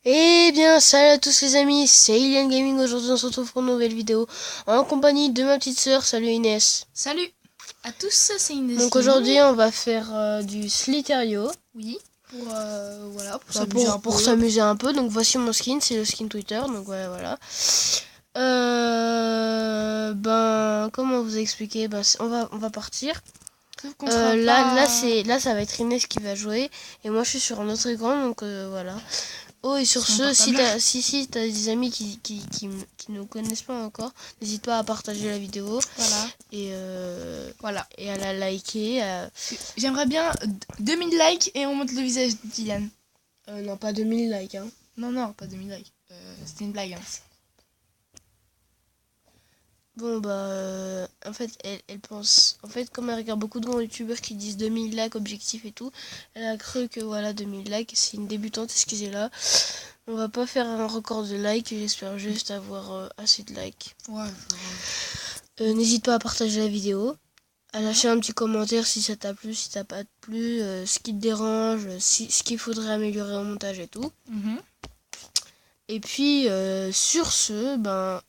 Eh bien, salut à tous les amis, c'est Ilian Gaming. Aujourd'hui on se retrouve pour une nouvelle vidéo en compagnie de ma petite sœur. Salut Inès. Salut à tous, c'est Inès. Donc aujourd'hui on va faire du Slither.io. Oui, voilà, pour Enfin, s'amuser un pour peu. s'amuser un peu. Donc voici mon skin, c'est le skin Twitter. Donc voilà. Comment vous expliquer? On va partir. Sauf qu'on sera Là ça va être Inès qui va jouer et moi je suis sur un autre écran. Donc voilà. Oh, et sur ce, si t'as des amis qui ne connaissent pas encore, n'hésite pas à partager la vidéo. Voilà. Et Voilà. Et à la liker. J'aimerais bien 2000 likes et on monte le visage d'Ilian. Non, pas 2000 likes. Hein. Non, pas 2000 likes. C'était une blague. Hein. Bon, en fait, elle pense. En fait, comme elle regarde beaucoup de grands youtubeurs qui disent 2000 likes, objectif et tout, elle a cru que voilà, 2000 likes, c'est une débutante, excusez-la. On va pas faire un record de likes, j'espère juste avoir assez de likes. Ouais. N'hésite pas à partager la vidéo, à lâcher un petit commentaire si ça t'a plu, si t'as pas plu, ce qui te dérange, ce qu'il faudrait améliorer au montage et tout. Et puis, sur ce,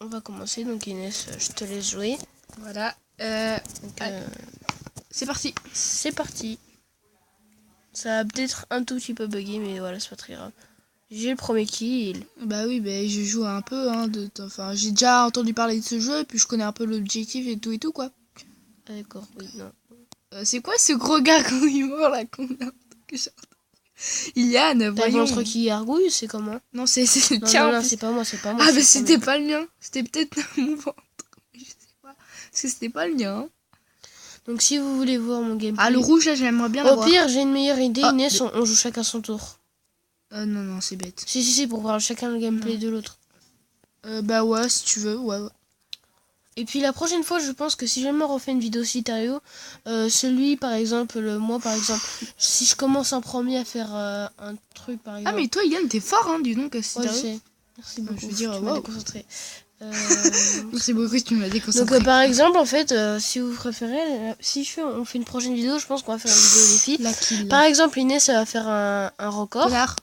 on va commencer. Donc Inès, je te laisse jouer. Voilà. C'est parti. C'est parti. Ça va peut-être un tout petit peu bugger, mais voilà, c'est pas très grave. J'ai le premier kill. Bah oui, je joue un peu. Enfin, j'ai déjà entendu parler de ce jeu, et puis je connais un peu l'objectif et tout quoi. Ah, d'accord, oui, non. C'est quoi ce gros gars quand il mord là qu'on a que j'ai entendu. Ilian, T'as le voyons. ventre qui gargouille, c'est comment? Non, c'est le Non, tien. non, c'est pas moi, c'est pas moi. Ah, mais c'était pas le mien. C'était peut-être mon ventre. Je sais pas. Parce que c'était pas le mien. Donc si vous voulez voir mon gameplay... Ah, le rouge, là, j'aimerais bien Au l'avoir. pire, j'ai une meilleure idée, Ah, Inès, on joue chacun son tour. non, c'est bête. Si, pour voir chacun le gameplay de l'autre. Bah ouais, si tu veux, ouais. Et puis la prochaine fois, je pense que si jamais on refait une vidéo Slither.io, celui par exemple, moi par exemple, si je commence en premier à faire un truc par exemple... Ah, mais toi, Yann, t'es fort, hein, dis donc. Ouais, je sais. Merci beaucoup, je veux dire, tu m'as déconcentré. Merci beaucoup, tu m'as déconcentré. Donc par exemple, en fait, si vous préférez, on fait une prochaine vidéo, je pense qu'on va faire une vidéo des filles. La kill. Par exemple, Inès, ça va faire un record. Connard.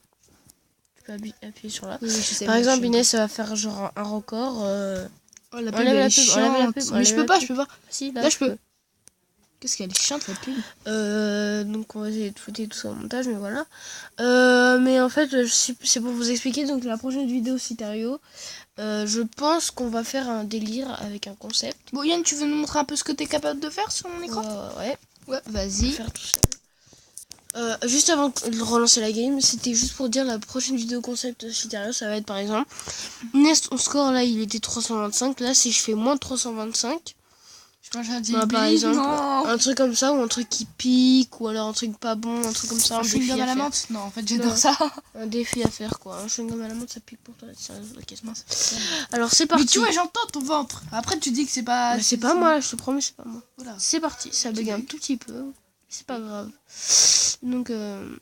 Tu peux appuyer sur là. Oui, je sais, par exemple, Inès, ça va faire genre un record... Oh, la pub, enlève elle la est pub, chiante. Mais je peux pas. Si, Là, je peux. Qu'est-ce qu'elle est chiante, la pub. Donc on va essayer de foutre tout ça au montage, mais voilà. Mais en fait, c'est pour vous expliquer. Donc la prochaine vidéo Slither.io, je pense qu'on va faire un délire avec un concept. Bon, Yann, tu veux nous montrer un peu ce que t'es capable de faire sur mon écran? Ouais, vas-y. Faire tout seul. Juste avant de relancer la game, c'était juste pour dire la prochaine vidéo concept Slither.io, ça va être par exemple Inès, ton score là il était 325. Là, si je fais moins de 325, par exemple, un truc comme ça, ou un truc qui pique, ou alors un truc pas bon, un truc comme ça. Un chewing-gum à la menthe? Non, en fait, j'adore ça. Un défi à faire quoi. Un chewing-gum à la menthe, ça pique pour toi. Alors c'est parti. Mais tu vois, j'entends ton ventre. Après, tu dis que c'est pas. Bah, c'est pas moi, je te promets, c'est pas moi. Voilà. C'est parti, ça bug un tout petit peu. C'est pas grave. Donc, on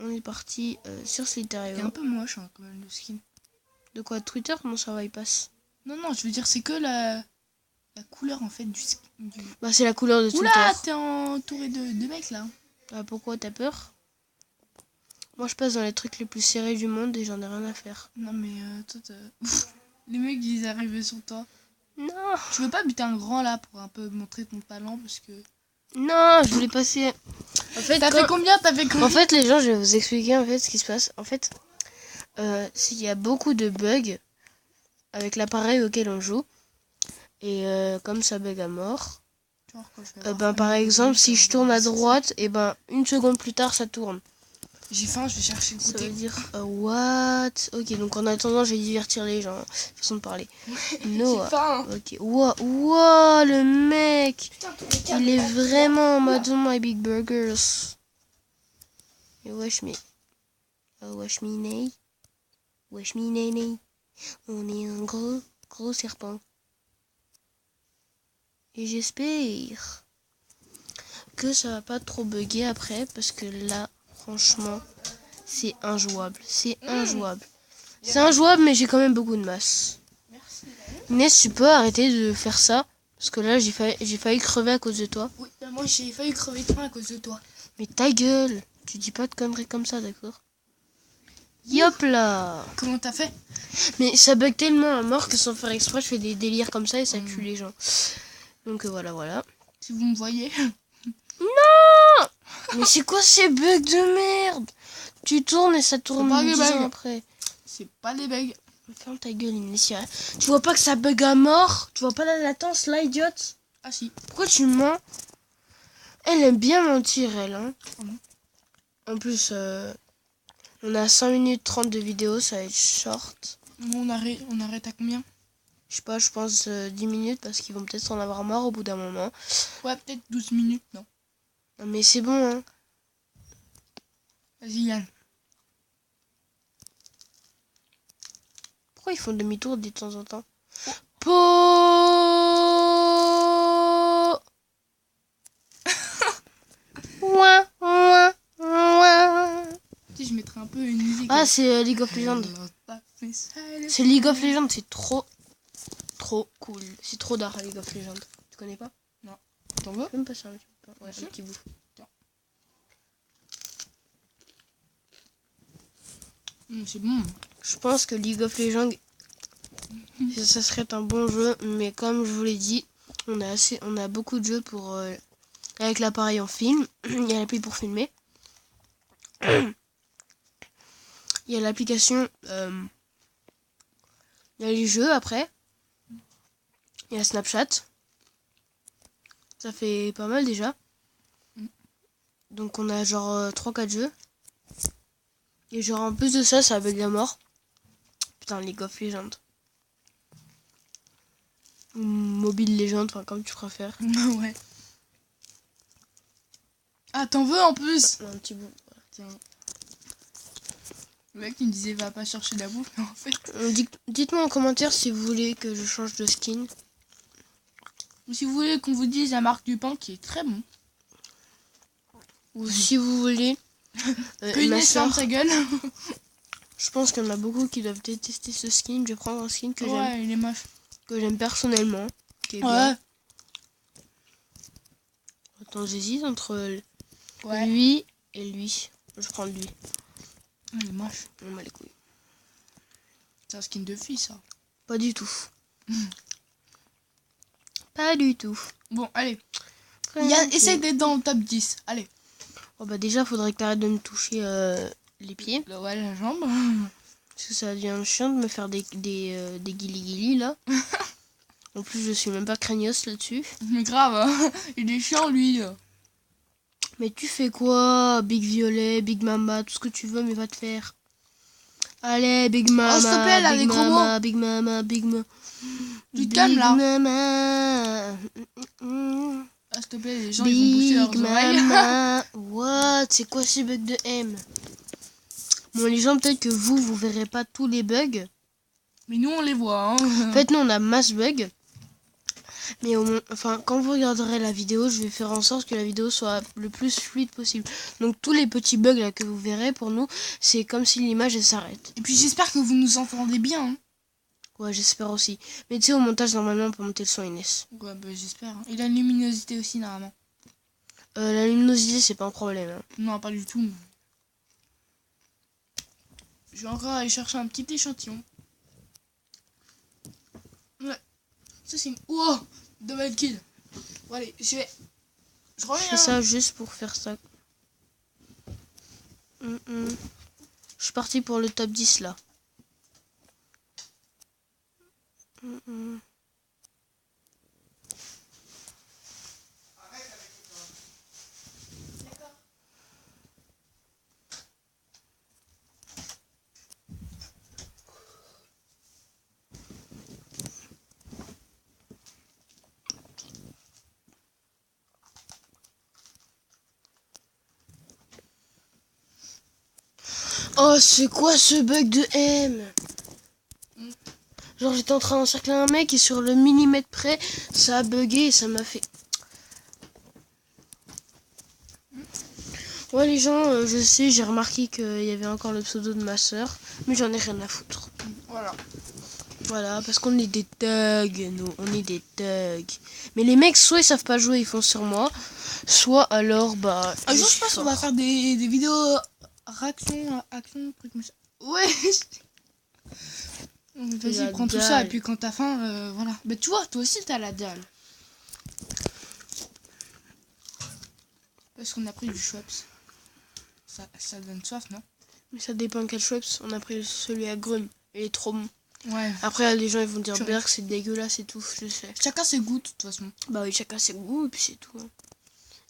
est parti sur Slither.io. C'est un peu moche hein, quand même le skin. De quoi? Twitter? Comment ça va, il passe? Non, je veux dire, c'est que la couleur en fait du skin. Bah, c'est la couleur de Twitter. Oula, t'es entouré de mecs là. Bah, pourquoi t'as peur? Moi, je passe dans les trucs les plus serrés du monde et j'en ai rien à faire. Non, mais toi, les mecs ils arrivent sur toi. Non. Tu veux pas buter un grand là pour un peu montrer ton talent parce que. Non, je voulais passer. En fait, T'as fait combien? En fait, les gens, je vais vous expliquer en fait ce qui se passe. En fait, s'il y a beaucoup de bugs avec l'appareil auquel on joue, et comme ça bug à mort, par exemple, si je tourne à droite, et une seconde plus tard, ça tourne. J'ai faim, je vais chercher le goûter. Ça veut dire what? Ok, donc en attendant, je vais divertir les gens. Façon de parler. J'ai faim. Ok. Wow, le mec. Putain, il est vraiment en mode my big burgers. Et wesh me. Wesh me nay. Wesh me nay nay. On est un gros serpent. Et j'espère que ça va pas trop bugger après, parce que là, franchement, c'est injouable. C'est injouable. C'est injouable, mais j'ai quand même beaucoup de masse. Merci. Inès, tu peux arrêter de faire ça? Parce que là, j'ai failli crever à cause de toi. Oui, moi j'ai failli crever de faim à cause de toi. Mais ta gueule! Tu dis pas de conneries comme ça, d'accord? Yop là. Comment t'as fait? Mais ça bug tellement à mort que sans faire exprès, je fais des délires comme ça et ça tue les gens. Donc voilà. Si vous me voyez. Mais c'est quoi ces bugs de merde? Tu tournes et ça tourne pas des 10 ans bugs. après. C'est pas des bugs. Ferme ta gueule, Inès. Tu vois pas que ça bug à mort? Tu vois pas la latence là, idiote? Ah si. Pourquoi tu mens? Elle aime bien mentir, elle. Hein. En plus, on a 5 minutes 30 de vidéo, ça va être short. On arrête à combien? Je sais pas, je pense 10 minutes parce qu'ils vont peut-être en avoir marre au bout d'un moment. Ouais, peut-être 12 minutes, non. Mais c'est bon, hein. Vas-y, Yann. Pourquoi ils font demi-tour de temps en temps? Ouin, ouin, ouin. Si je mettrais un peu une musique. Ah, c'est League of Legends. C'est League of Legends, c'est trop cool. C'est trop d'art League of Legends. Tu connais pas? Non. T'en veux? Même pas ça, un petit peu. Ouais, un petit bout. C'est bon. Je pense que League of Legends, ça serait un bon jeu, mais comme je vous l'ai dit, on a beaucoup de jeux pour avec l'appareil en film. Il y a l'appli pour filmer. Il y a l'application. Il y a les jeux après. Il y a Snapchat. Ça fait pas mal déjà. Donc on a genre 3-4 jeux. Et genre en plus de ça, ça bug à mort. Putain, League of Legends. Ou Mobile Legends, enfin comme tu préfères. Ouais. Ah, t'en veux en plus? Un petit bout. Tiens. Le mec il me disait va pas chercher la bouffe, mais en fait. Dites-moi en commentaire si vous voulez que je change de skin. Ou si vous voulez qu'on vous dise la marque du pain qui est très bon. Ou si vous voulez. Une ferme sa gueule. Je pense qu'il y en a beaucoup qui doivent détester ce skin. Je vais prendre un skin que j'aime. Ouais, il est moche. Que j'aime personnellement. Qui est Ouais. bien. Attends, j'hésite entre Ouais. lui et lui. Je prends lui. Il est moche. On m'a les couilles. C'est un skin de fille ça. Pas du tout. Pas du tout. Bon, allez. Yann, essaye d'être dans le top 10. Allez. Oh bah déjà, faudrait que t'arrêtes de me toucher les pieds. Ouais, la jambe. Parce que ça devient chiant de me faire des guili-guili là. En plus, je suis même pas craignos là-dessus. Mais grave, hein. Il est chiant lui. Mais tu fais quoi? Big Violet, Big Mama, tout ce que tu veux, mais va te faire. Allez, Big Mama. Oh, s'il te plaît, là, Big les gros Mama, mots. Big Mama, Big Mama. Tu te calmes là. Mama. Ah, s'il te plaît, les gens ils vont boucher leurs oreilles. Mama. What? C'est quoi ces bugs de M? Bon, les gens, peut-être que vous verrez pas tous les bugs. Mais nous on les voit. Hein. En fait, nous, on a masse bugs. Mais quand vous regarderez la vidéo, je vais faire en sorte que la vidéo soit le plus fluide possible. Donc tous les petits bugs là que vous verrez, pour nous, c'est comme si l'image elle s'arrête. Et puis j'espère que vous nous entendez bien. Hein. Ouais, j'espère aussi. Mais tu sais, au montage, normalement, on peut monter le son, Inès. Ouais, bah j'espère. Hein. Et la luminosité aussi, normalement. La luminosité, c'est pas un problème. Hein. Non, pas du tout. Je vais encore aller chercher un petit échantillon. Ouais. Ça, c'est une... Oh, double kill. Bon, allez, je reviens. Je fais ça juste pour faire ça. Je suis parti pour le top 10 là. Oh, c'est quoi ce bug de M? Genre, j'étais en train d'encercler un mec et sur le millimètre près, ça a bugué et ça m'a fait... Ouais, les gens, je sais, j'ai remarqué qu'il y avait encore le pseudo de ma soeur, mais j'en ai rien à foutre. Voilà. Voilà, parce qu'on est des thugs, nous, on est des thugs. Mais les mecs, soit ils savent pas jouer, ils foncent sur moi, soit alors, bah... Un jour, je pense qu'on va faire des vidéos... Réaction, action, truc comme ça. Ouais. Vas-y, La prends tout ça dalle. et puis quand t'as faim, voilà. Mais tu vois, toi aussi t'as la dalle. Parce qu'on a pris du Schweppes. Ça donne soif, non? Mais ça dépend quel Schweppes. On a pris celui à Grum. Il est trop bon. Ouais. Après, les gens ils vont dire Tu Berk, c'est dégueulasse et tout, je sais. Chacun ses goûts, de toute façon. Bah oui, chacun ses goûts et puis c'est tout. Hein.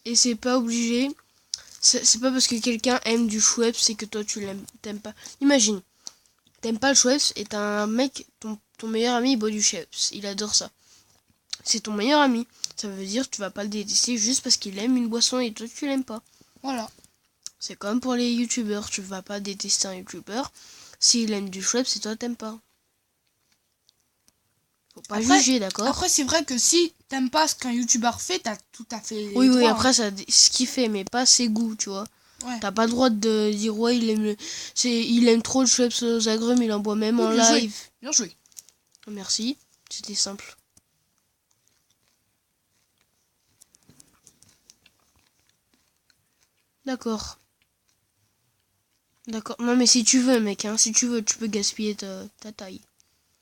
Et c'est pas obligé. C'est pas parce que quelqu'un aime du Schweppes, c'est que toi tu t'aimes pas. Imagine, t'aimes pas le Schweppes et t'as un mec, ton meilleur ami il boit du Schweppes. Il adore ça. C'est ton meilleur ami. Ça veut dire que tu vas pas le détester juste parce qu'il aime une boisson et toi tu l'aimes pas. Voilà. C'est comme pour les youtubeurs. Tu vas pas détester un youtubeur s'il aime du Schweppes et toi t'aimes pas. Faut pas Après- juger, d'accord? Après, c'est vrai que si t'aimes pas ce qu'un youtubeur fait, t'as tout à fait. Oui, droit, après, ça, ce qu'il fait, mais pas ses goûts, tu vois. Ouais. T'as pas le droit de dire, ouais, il aime trop le Schweppes aux agrumes, il en boit même Oui, en bien joué. live. Bien joué. Merci, c'était simple. D'accord. D'accord. Non, mais si tu veux, mec, hein, si tu veux, tu peux gaspiller ta taille.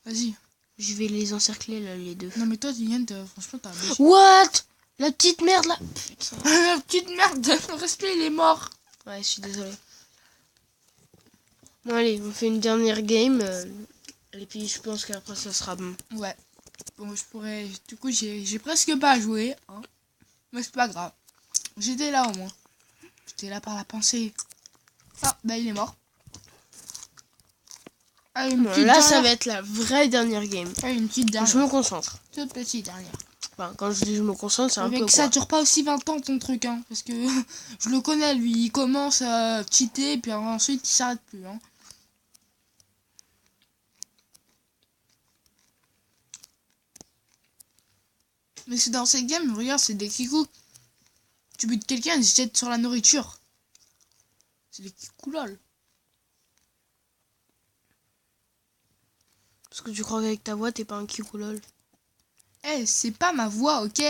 Vas-y. Je vais les encercler, là, les deux. Non, mais toi, Yann, franchement, t'as un What? La petite merde, là. Putain. La petite merde. Respect, il est mort. Ouais, je suis désolé. Bon, allez, on fait une dernière game. Et puis, je pense qu'après, ça sera bon. Ouais. Bon, je pourrais. Du coup, j'ai presque pas joué. Hein. Mais c'est pas grave. J'étais là au moins. J'étais là par la pensée. Ah, bah il est mort. Allez, une Bon, petite là, dernière. ça va être la vraie dernière game. Allez, une petite dernière. Je me concentre. Toute petite dernière. Enfin, quand je dis je me concentre, c'est un Avec peu ça quoi. dure pas aussi 20 ans ton truc, hein. Parce que je le connais, lui. Il commence à cheater, puis ensuite il s'arrête plus, hein. Mais c'est dans ces games, regarde, c'est des kikous. Tu butes quelqu'un, il se jette sur la nourriture. C'est des kikous lol. Parce que tu crois qu'avec ta voix, t'es pas un kikoulol. Eh, c'est pas ma voix, ok?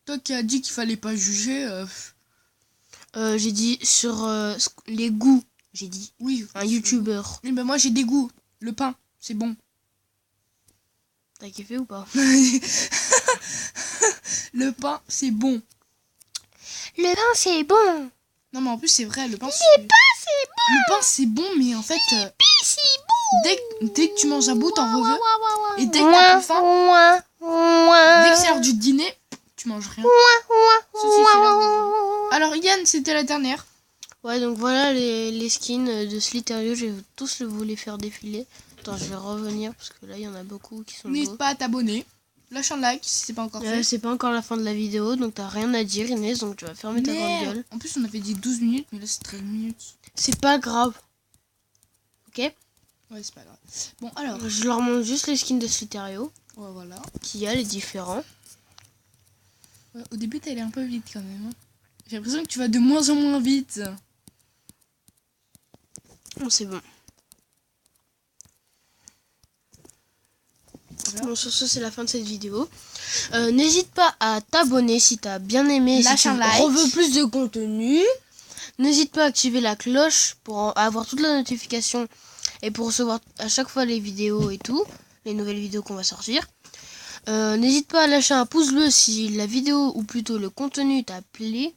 Toi qui as dit qu'il fallait pas juger, J'ai dit sur les goûts. J'ai dit oui. un youtubeur. Oui, ben moi j'ai des goûts. Le pain, c'est bon. T'as kiffé ou pas? Le pain, c'est bon. Le pain, c'est bon. Non, mais en plus, c'est vrai, le pain, c'est bon. Le pain, c'est bon, mais en fait, dès que tu manges un bout, t'en reveux. Et dès que t'as plus faim, dès que c'est l'heure du dîner, tu manges rien. Sauf si c'est l'heure du dîner. Alors, Yann, c'était la dernière. Ouais, donc voilà les skins de Slither.io. Je vais tous vous les faire défiler. Attends, je vais revenir parce que là, il y en a beaucoup qui sont beaux. N'hésite pas à t'abonner. Lâche un like si c'est pas encore fait. C'est pas encore la fin de la vidéo, donc t'as rien à dire, Inès, donc tu vas fermer ta grande Merde. gueule. En plus, on avait dit 12 minutes, mais là, c'est 13 minutes. C'est pas grave. Ok? Ouais, c'est pas grave. Bon, alors. Je leur montre juste les skins de Slither.io. Ouais, voilà. Qu'il y a, les différents. Ouais, au début, t'es allé un peu vite quand même. Hein. J'ai l'impression que tu vas de moins en moins vite. Bon, c'est bon. Voilà. Bon, sur ce, c'est la fin de cette vidéo. N'hésite pas à t'abonner si t'as bien aimé. Lâche si un tu like. veux plus de contenu. N'hésite pas à activer la cloche pour avoir toute la notification et pour recevoir à chaque fois les vidéos et tout, les nouvelles vidéos qu'on va sortir. N'hésite pas à lâcher un pouce bleu si la vidéo ou plutôt le contenu t'a plu,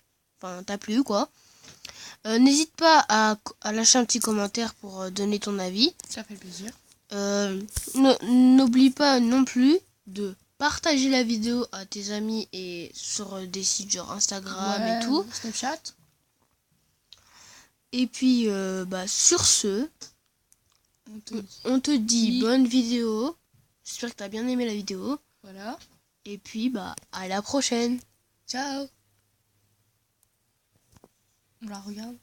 enfin t'a plu quoi. N'hésite pas à lâcher un petit commentaire pour donner ton avis. Ça fait plaisir. N'oublie pas non plus de partager la vidéo à tes amis et sur des sites genre Instagram et tout. Snapchat. Et puis sur ce, on te dit bonne vidéo. J'espère que t'as bien aimé la vidéo. Voilà. Et puis à la prochaine. Ciao. On la regarde.